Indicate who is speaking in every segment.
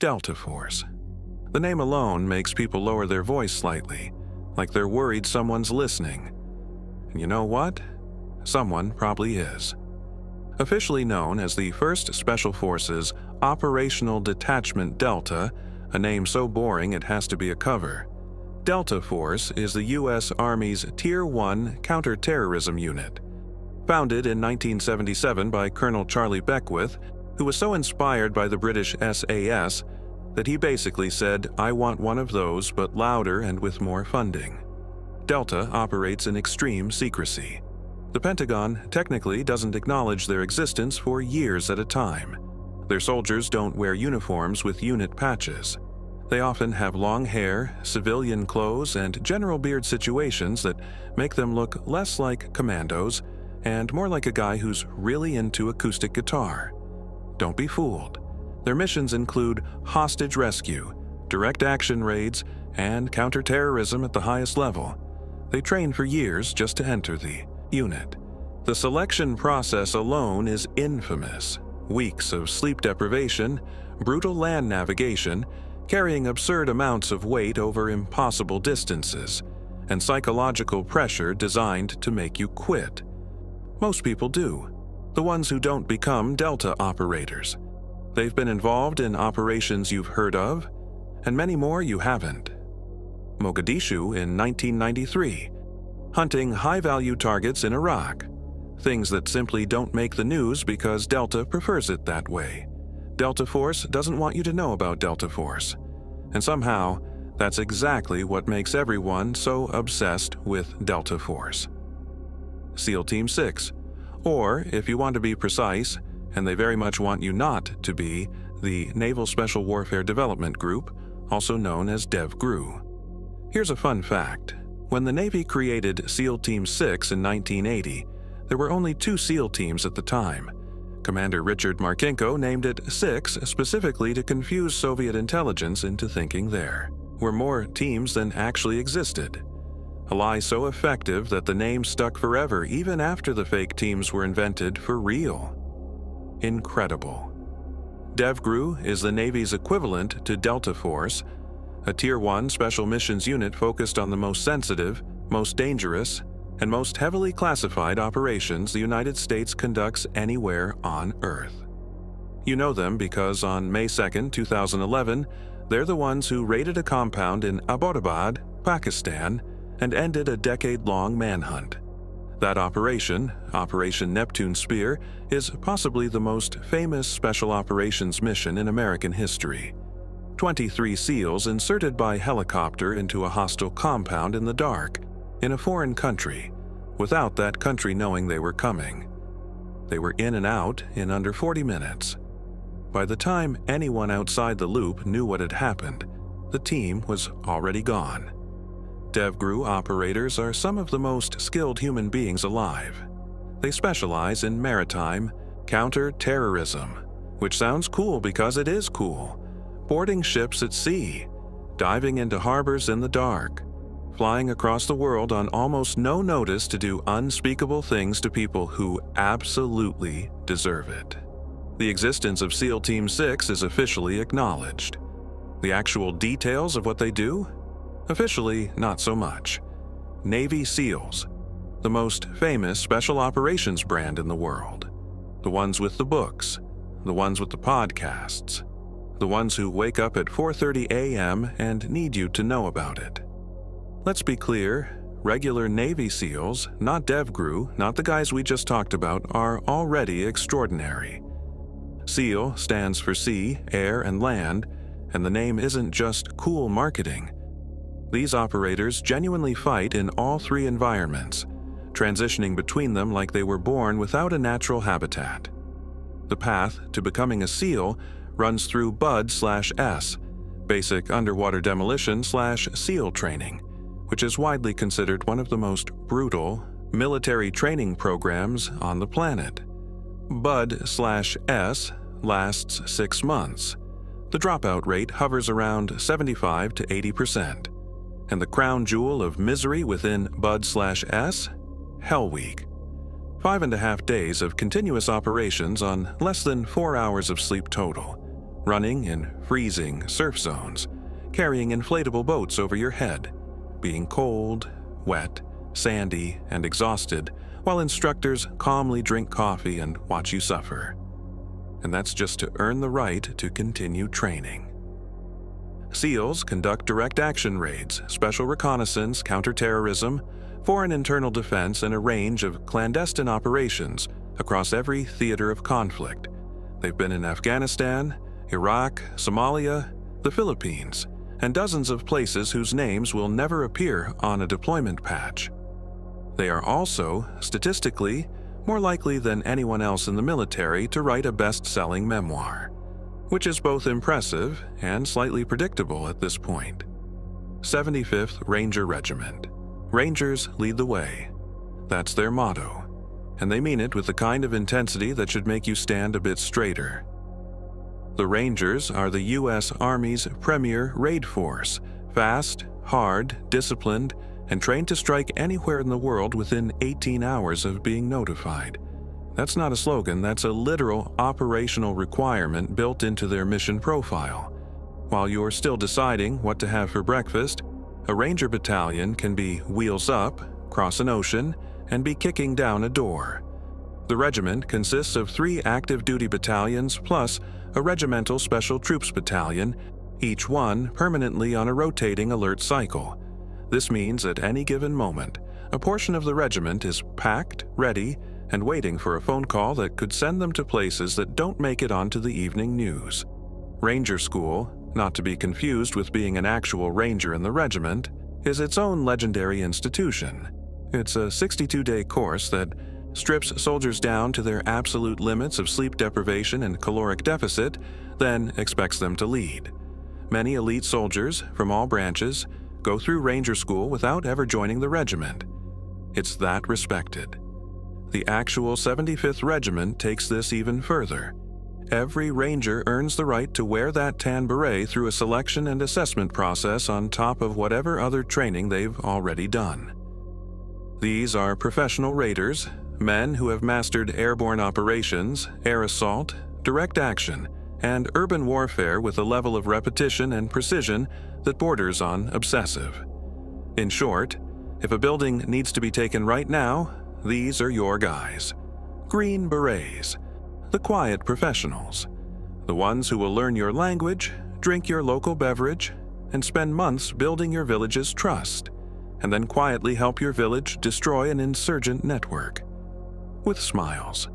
Speaker 1: Delta Force. The name alone makes people lower their voice slightly, like they're worried someone's listening. And you know what? Someone probably is. Officially known as the 1st Special Forces Operational Detachment Delta, a name so boring it has to be a cover, Delta Force is the U.S. Army's Tier 1 counterterrorism unit. Founded in 1977 by Colonel Charlie Beckwith, who was so inspired by the British SAS that he basically said, "I want one of those, but louder and with more funding." Delta operates in extreme secrecy. The Pentagon technically doesn't acknowledge their existence for years at a time. Their soldiers don't wear uniforms with unit patches. They often have long hair, civilian clothes, and general beard situations that make them look less like commandos and more like a guy who's really into acoustic guitar. Don't be fooled. Their missions include hostage rescue, direct action raids, and counterterrorism at the highest level. They train for years just to enter the unit. The selection process alone is infamous. Weeks of sleep deprivation, brutal land navigation, carrying absurd amounts of weight over impossible distances, and psychological pressure designed to make you quit. Most people do. The ones who don't become Delta operators. They've been involved in operations you've heard of, and many more you haven't. Mogadishu in 1993. Hunting high-value targets in Iraq. Things that simply don't make the news because Delta prefers it that way. Delta Force doesn't want you to know about Delta Force. And somehow, that's exactly what makes everyone so obsessed with Delta Force. SEAL Team 6, or if you want to be precise, and they very much want you not to be, the Naval Special Warfare Development Group, also known as DevGRU. Here's a fun fact. When the Navy created SEAL Team 6 in 1980, there were only 2 SEAL teams at the time. Commander Richard Marcinko named it 6 specifically to confuse Soviet intelligence into thinking there were more teams than actually existed. A lie so effective that the name stuck forever even after the fake teams were invented for real. Incredible. DevGRU is the Navy's equivalent to Delta Force, a Tier 1 special missions unit focused on the most sensitive, most dangerous, and most heavily classified operations the United States conducts anywhere on Earth. You know them because on May 2, 2011, they're the ones who raided a compound in Abbottabad, Pakistan, and ended a decade-long manhunt. That operation, Operation Neptune Spear, is possibly the most famous special operations mission in American history. 23 SEALs inserted by helicopter into a hostile compound in the dark, in a foreign country, without that country knowing they were coming. They were in and out in under 40 minutes. By the time anyone outside the loop knew what had happened, the team was already gone. DevGRU operators are some of the most skilled human beings alive. They specialize in maritime counter-terrorism, which sounds cool because it is cool. Boarding ships at sea, diving into harbors in the dark, flying across the world on almost no notice to do unspeakable things to people who absolutely deserve it. The existence of SEAL Team 6 is officially acknowledged. The actual details of what they do? Officially, not so much. Navy SEALs, the most famous special operations brand in the world. The ones with the books, the ones with the podcasts, the ones who wake up at 4:30 a.m. and need you to know about it. Let's be clear, regular Navy SEALs, not DevGRU, not the guys we just talked about, are already extraordinary. SEAL stands for sea, air, and land, and the name isn't just cool marketing. These operators genuinely fight in all 3 environments, transitioning between them like they were born without a natural habitat. The path to becoming a SEAL runs through BUD/S, Basic Underwater Demolition/SEAL Training, which is widely considered one of the most brutal military training programs on the planet. BUD/S lasts 6 months. The dropout rate hovers around 75 to 80%. And the crown jewel of misery within BUD/S? Hell Week. 5.5 days of continuous operations on less than 4 hours of sleep total. running in freezing surf zones, carrying inflatable boats over your head, being cold, wet, sandy, and exhausted, while instructors calmly drink coffee and watch you suffer. And that's just to earn the right to continue training. SEALs conduct direct action raids, special reconnaissance, counterterrorism, foreign internal defense, and a range of clandestine operations across every theater of conflict. They've been in Afghanistan, Iraq, Somalia, the Philippines, and dozens of places whose names will never appear on a deployment patch. They are also, statistically, more likely than anyone else in the military to write a best-selling memoir, which is both impressive and slightly predictable at this point. 75th Ranger Regiment. Rangers lead the way. That's their motto, and they mean it with the kind of intensity that should make you stand a bit straighter. The Rangers are the U.S. Army's premier raid force, fast, hard, disciplined, and trained to strike anywhere in the world within 18 hours of being notified. That's not a slogan, that's a literal operational requirement built into their mission profile. While you're still deciding what to have for breakfast, a Ranger battalion can be wheels up, cross an ocean, and be kicking down a door. The regiment consists of 3 active duty battalions plus a regimental special troops battalion, each one permanently on a rotating alert cycle. This means at any given moment, a portion of the regiment is packed, ready, and waiting for a phone call that could send them to places that don't make it onto the evening news. Ranger School, not to be confused with being an actual ranger in the regiment, is its own legendary institution. It's a 62-day course that strips soldiers down to their absolute limits of sleep deprivation and caloric deficit, then expects them to lead. Many elite soldiers from all branches go through Ranger School without ever joining the regiment. It's that respected. The actual 75th Regiment takes this even further. Every Ranger earns the right to wear that tan beret through a selection and assessment process on top of whatever other training they've already done. These are professional raiders, men who have mastered airborne operations, air assault, direct action, and urban warfare with a level of repetition and precision that borders on obsessive. In short, if a building needs to be taken right now, these are your guys. Green Berets, the quiet professionals, the ones who will learn your language, drink your local beverage, and spend months building your village's trust, and then quietly help your village destroy an insurgent network. With smiles.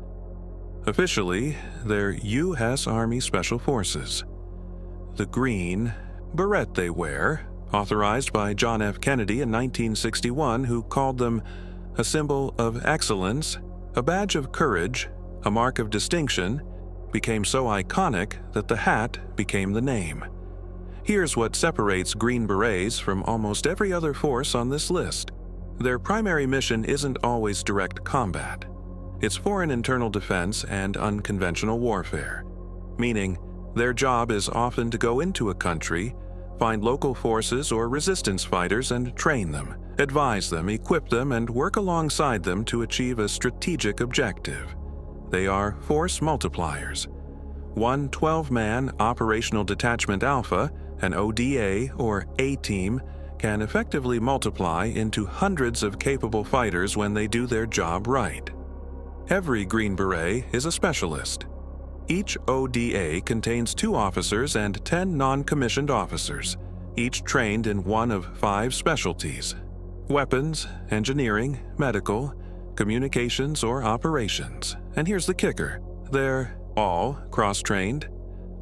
Speaker 1: Officially, they're U.S. Army Special Forces. The green beret they wear, authorized by John F. Kennedy in 1961, who called them a symbol of excellence, a badge of courage, a mark of distinction, became so iconic that the hat became the name. Here's what separates Green Berets from almost every other force on this list. Their primary mission isn't always direct combat. It's foreign internal defense and unconventional warfare, meaning their job is often to go into a country, find local forces or resistance fighters and train them, advise them, equip them, and work alongside them to achieve a strategic objective. They are force multipliers. One 12-man Operational Detachment Alpha, an ODA or A-Team, can effectively multiply into hundreds of capable fighters when they do their job right. Every Green Beret is a specialist. Each ODA contains 2 officers and 10 non-commissioned officers, each trained in one of 5 specialties: weapons, engineering, medical, communications, or operations. And here's the kicker. They're all cross-trained.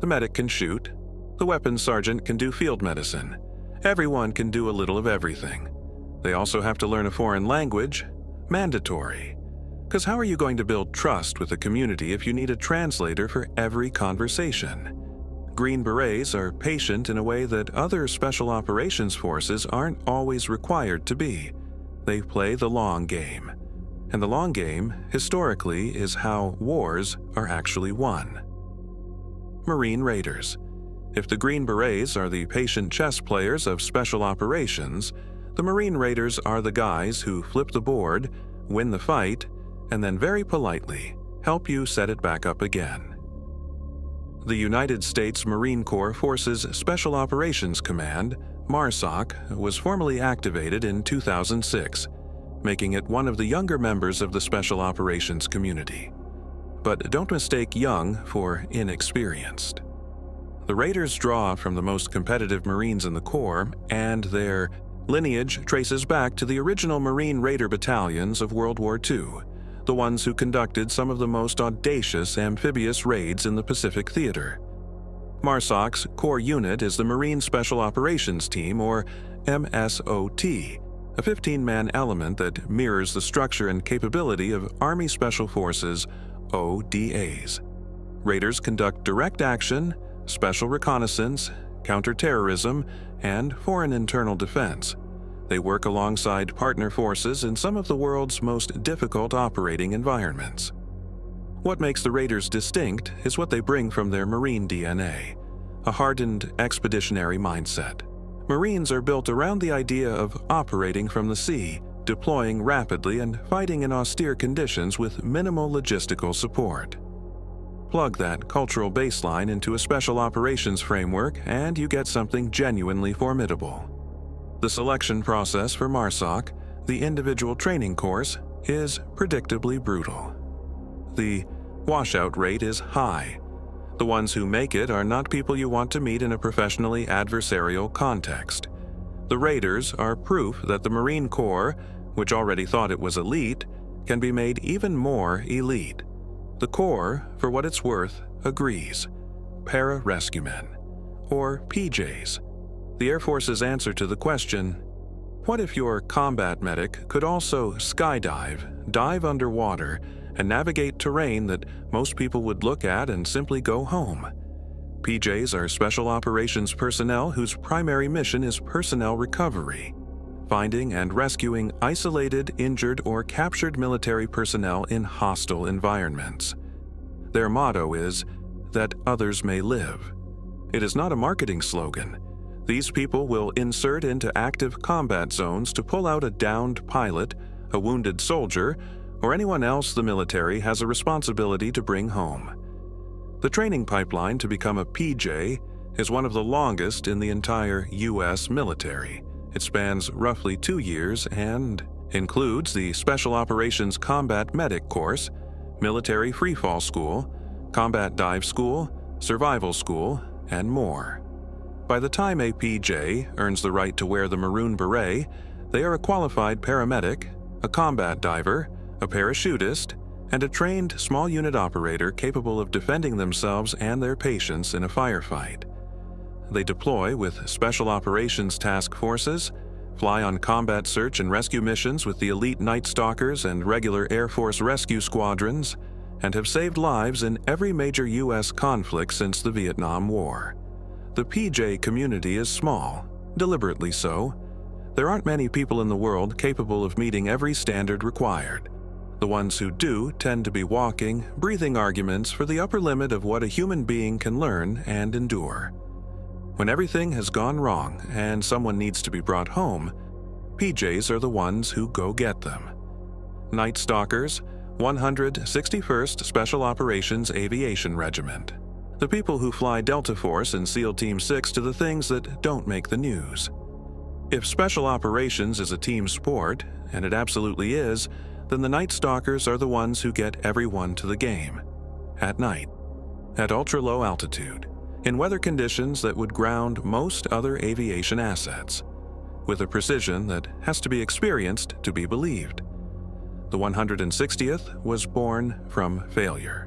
Speaker 1: The medic can shoot. The weapons sergeant can do field medicine. Everyone can do a little of everything. They also have to learn a foreign language. Mandatory. Because how are you going to build trust with a community if you need a translator for every conversation? Green Berets are patient in a way that other special operations forces aren't always required to be. They play the long game. And the long game, historically, is how wars are actually won. Marine Raiders. If the Green Berets are the patient chess players of special operations, the Marine Raiders are the guys who flip the board, win the fight, and then very politely help you set it back up again. The United States Marine Corps Forces Special Operations Command, MARSOC, was formally activated in 2006, making it one of the younger members of the Special Operations community. But don't mistake young for inexperienced. The Raiders draw from the most competitive Marines in the Corps, and their lineage traces back to the original Marine Raider battalions of World War II, the ones who conducted some of the most audacious amphibious raids in the Pacific Theater. MARSOC's core unit is the Marine Special Operations Team, or MSOT, a 15-man element that mirrors the structure and capability of Army Special Forces, ODAs. Raiders conduct direct action, special reconnaissance, counterterrorism, and foreign internal defense. They work alongside partner forces in some of the world's most difficult operating environments. What makes the Raiders distinct is what they bring from their Marine DNA, a hardened expeditionary mindset. Marines are built around the idea of operating from the sea, deploying rapidly and fighting in austere conditions with minimal logistical support. Plug that cultural baseline into a special operations framework and you get something genuinely formidable. The selection process for MARSOC, the individual training course, is predictably brutal. The washout rate is high. The ones who make it are not people you want to meet in a professionally adversarial context. The Raiders are proof that the Marine Corps, which already thought it was elite, can be made even more elite. The Corps, for what it's worth, agrees. Para-rescuemen, or PJs. The Air Force's answer to the question, what if your combat medic could also skydive, dive underwater, and navigate terrain that most people would look at and simply go home? PJs are special operations personnel whose primary mission is personnel recovery, finding and rescuing isolated, injured, or captured military personnel in hostile environments. Their motto is, that others may live. It is not a marketing slogan. These people will insert into active combat zones to pull out a downed pilot, a wounded soldier, or anyone else the military has a responsibility to bring home. The training pipeline to become a PJ is one of the longest in the entire U.S. military. It spans roughly 2 years and includes the Special Operations Combat Medic course, Military Freefall School, Combat Dive School, Survival School, and more. By the time a PJ earns the right to wear the maroon beret, they are a qualified paramedic, a combat diver, a parachutist, and a trained small unit operator capable of defending themselves and their patients in a firefight. They deploy with Special Operations Task Forces, fly on combat search and rescue missions with the elite Night Stalkers and regular Air Force rescue squadrons, and have saved lives in every major U.S. conflict since the Vietnam War. The PJ community is small, deliberately so. There aren't many people in the world capable of meeting every standard required. The ones who do tend to be walking, breathing arguments for the upper limit of what a human being can learn and endure. When everything has gone wrong and someone needs to be brought home, PJs are the ones who go get them. Night Stalkers, 161st Special Operations Aviation Regiment. The people who fly Delta Force and SEAL Team 6 to the things that don't make the news. If special operations is a team sport, and it absolutely is, then the Night Stalkers are the ones who get everyone to the game. At night. At ultra-low altitude. In weather conditions that would ground most other aviation assets. With a precision that has to be experienced to be believed. The 160th was born from failure.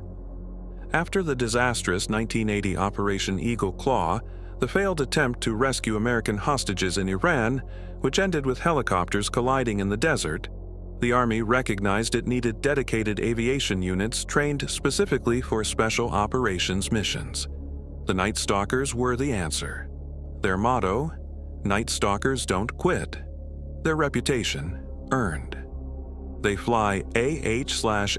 Speaker 1: After the disastrous 1980 Operation Eagle Claw, the failed attempt to rescue American hostages in Iran, which ended with helicopters colliding in the desert, the Army recognized it needed dedicated aviation units trained specifically for special operations missions. The Night Stalkers were the answer. Their motto, Night Stalkers don't quit. Their reputation, earned. They fly AH/MH-6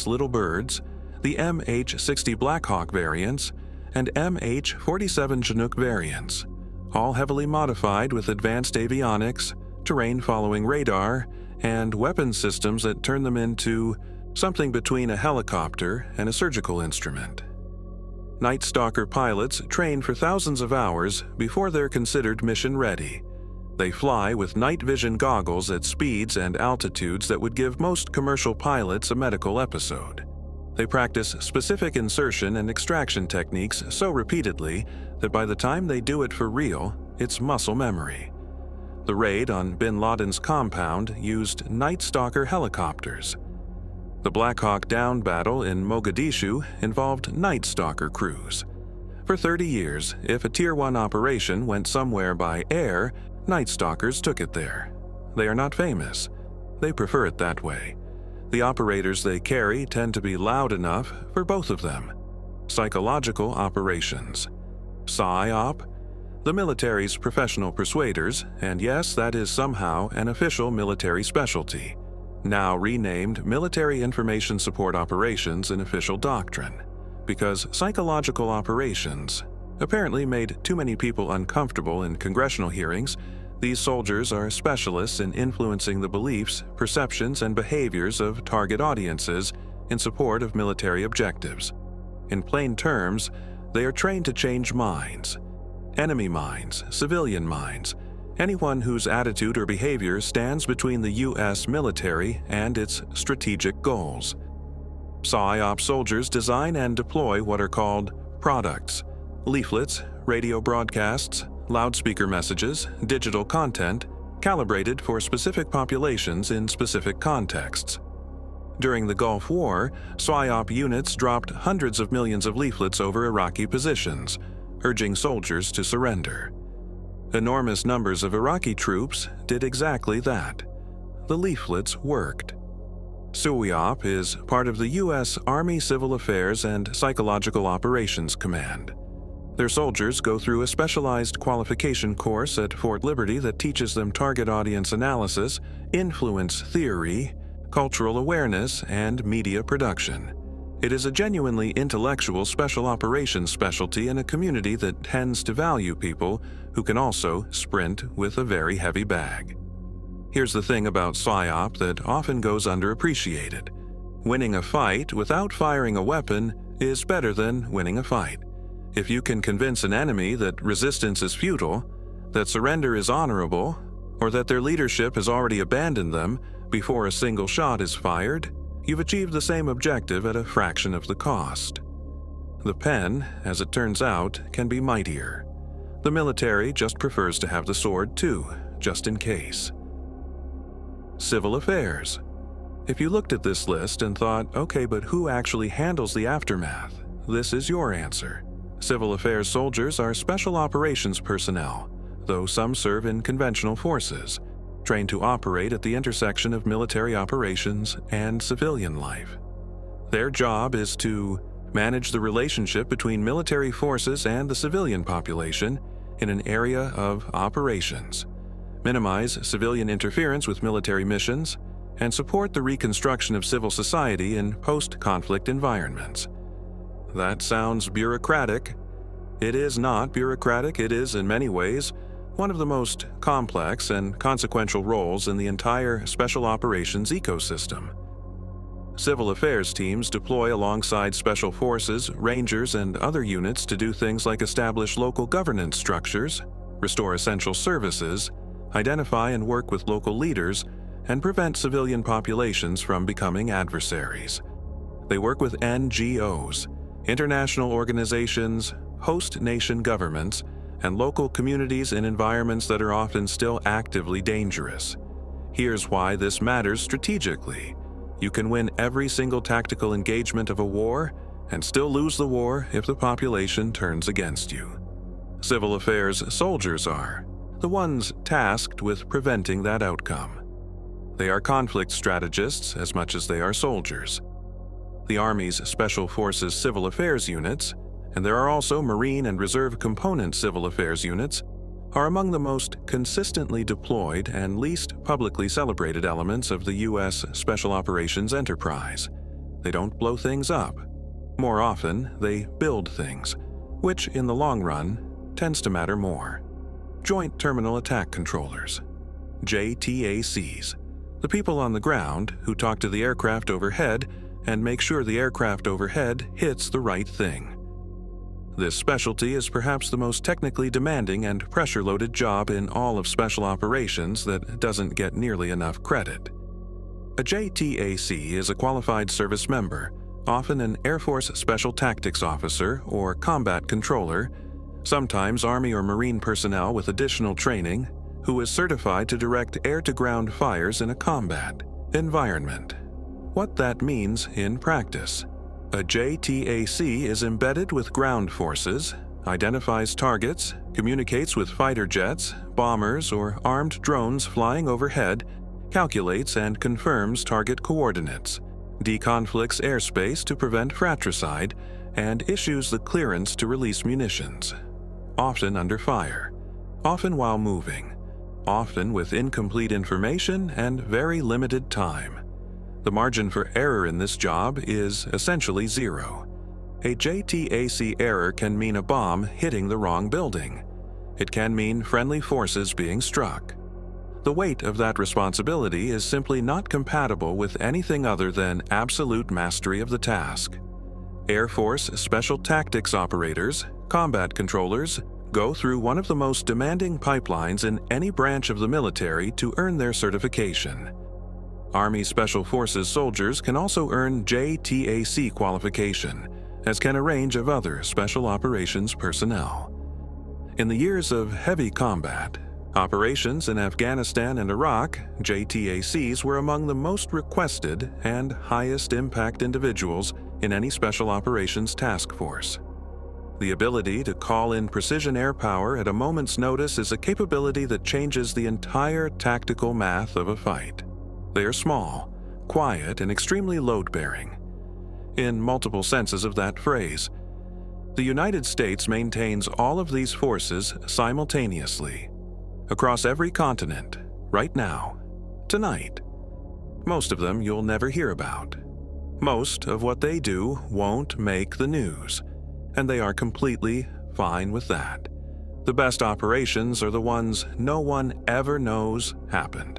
Speaker 1: Little Birds, the MH-60 Blackhawk variants, and MH-47 Chinook variants, all heavily modified with advanced avionics, terrain-following radar, and weapon systems that turn them into something between a helicopter and a surgical instrument. Night Stalker pilots train for thousands of hours before they're considered mission-ready. They fly with night vision goggles at speeds and altitudes that would give most commercial pilots a medical episode. They practice specific insertion and extraction techniques so repeatedly that by the time they do it for real, it's muscle memory. The raid on bin Laden's compound used Night Stalker helicopters. The Black Hawk Down battle in Mogadishu involved Night Stalker crews. For 30 years, if a Tier 1 operation went somewhere by air, Night Stalkers took it there. They are not famous. They prefer it that way. The operators they carry tend to be loud enough for both of them. Psychological operations. PSYOP, the military's professional persuaders, and yes, that is somehow an official military specialty, now renamed Military Information Support Operations in official doctrine, because psychological operations apparently made too many people uncomfortable in congressional hearings. These soldiers are specialists in influencing the beliefs, perceptions, and behaviors of target audiences in support of military objectives. In plain terms, they are trained to change minds. Enemy minds, civilian minds, anyone whose attitude or behavior stands between the U.S. military and its strategic goals. PSYOP soldiers design and deploy what are called products, leaflets, radio broadcasts, loudspeaker messages, digital content, calibrated for specific populations in specific contexts. During the Gulf War, PSYOP units dropped hundreds of millions of leaflets over Iraqi positions, urging soldiers to surrender. Enormous numbers of Iraqi troops did exactly that. The leaflets worked. PSYOP is part of the U.S. Army Civil Affairs and Psychological Operations Command. Their soldiers go through a specialized qualification course at Fort Liberty that teaches them target audience analysis, influence theory, cultural awareness, and media production. It is a genuinely intellectual special operations specialty in a community that tends to value people who can also sprint with a very heavy bag. Here's the thing about PSYOP that often goes underappreciated. Winning a fight without firing a weapon is better than winning a fight. If you can convince an enemy that resistance is futile, that surrender is honorable, or that their leadership has already abandoned them before a single shot is fired, you've achieved the same objective at a fraction of the cost. The pen, as it turns out, can be mightier. The military just prefers to have the sword too, just in case. Civil affairs. If you looked at this list and thought, okay, but who actually handles the aftermath? This is your answer. Civil affairs soldiers are special operations personnel, though some serve in conventional forces, trained to operate at the intersection of military operations and civilian life. Their job is to manage the relationship between military forces and the civilian population in an area of operations, minimize civilian interference with military missions, and support the reconstruction of civil society in post-conflict environments. That sounds bureaucratic. It is not bureaucratic. It is, in many ways, one of the most complex and consequential roles in the entire special operations ecosystem. Civil affairs teams deploy alongside special forces, rangers, and other units to do things like establish local governance structures, restore essential services, identify and work with local leaders, and prevent civilian populations from becoming adversaries. They work with NGOs, international organizations, host nation governments, and local communities in environments that are often still actively dangerous. Here's why this matters strategically. You can win every single tactical engagement of a war and still lose the war if the population turns against you. Civil affairs soldiers are the ones tasked with preventing that outcome. They are conflict strategists as much as they are soldiers. The Army's Special Forces Civil Affairs units, and there are also Marine and Reserve Component Civil Affairs units, are among the most consistently deployed and least publicly celebrated elements of the U.S. Special Operations enterprise. They don't blow things up. More often, they build things, which in the long run tends to matter more. Joint Terminal Attack Controllers, JTACs, the people on the ground who talk to the aircraft overhead and make sure the aircraft overhead hits the right thing. This specialty is perhaps the most technically demanding and pressure-loaded job in all of special operations that doesn't get nearly enough credit. A JTAC is a qualified service member, often an Air Force Special Tactics Officer or Combat Controller, sometimes Army or Marine personnel with additional training, who is certified to direct air-to-ground fires in a combat environment. What that means in practice. A JTAC is embedded with ground forces, identifies targets, communicates with fighter jets, bombers, or armed drones flying overhead, calculates and confirms target coordinates, deconflicts airspace to prevent fratricide, and issues the clearance to release munitions. Often under fire, often while moving, often with incomplete information and very limited time. The margin for error in this job is essentially zero. A JTAC error can mean a bomb hitting the wrong building. It can mean friendly forces being struck. The weight of that responsibility is simply not compatible with anything other than absolute mastery of the task. Air Force Special Tactics operators, combat controllers, go through one of the most demanding pipelines in any branch of the military to earn their certification. Army Special Forces soldiers can also earn JTAC qualification, as can a range of other special operations personnel. In the years of heavy combat, operations in Afghanistan and Iraq, JTACs were among the most requested and highest impact individuals in any special operations task force. The ability to call in precision air power at a moment's notice is a capability that changes the entire tactical math of a fight. They are small, quiet, and extremely load-bearing. In multiple senses of that phrase, the United States maintains all of these forces simultaneously, across every continent, right now, tonight. Most of them you'll never hear about. Most of what they do won't make the news, and they are completely fine with that. The best operations are the ones no one ever knows happened.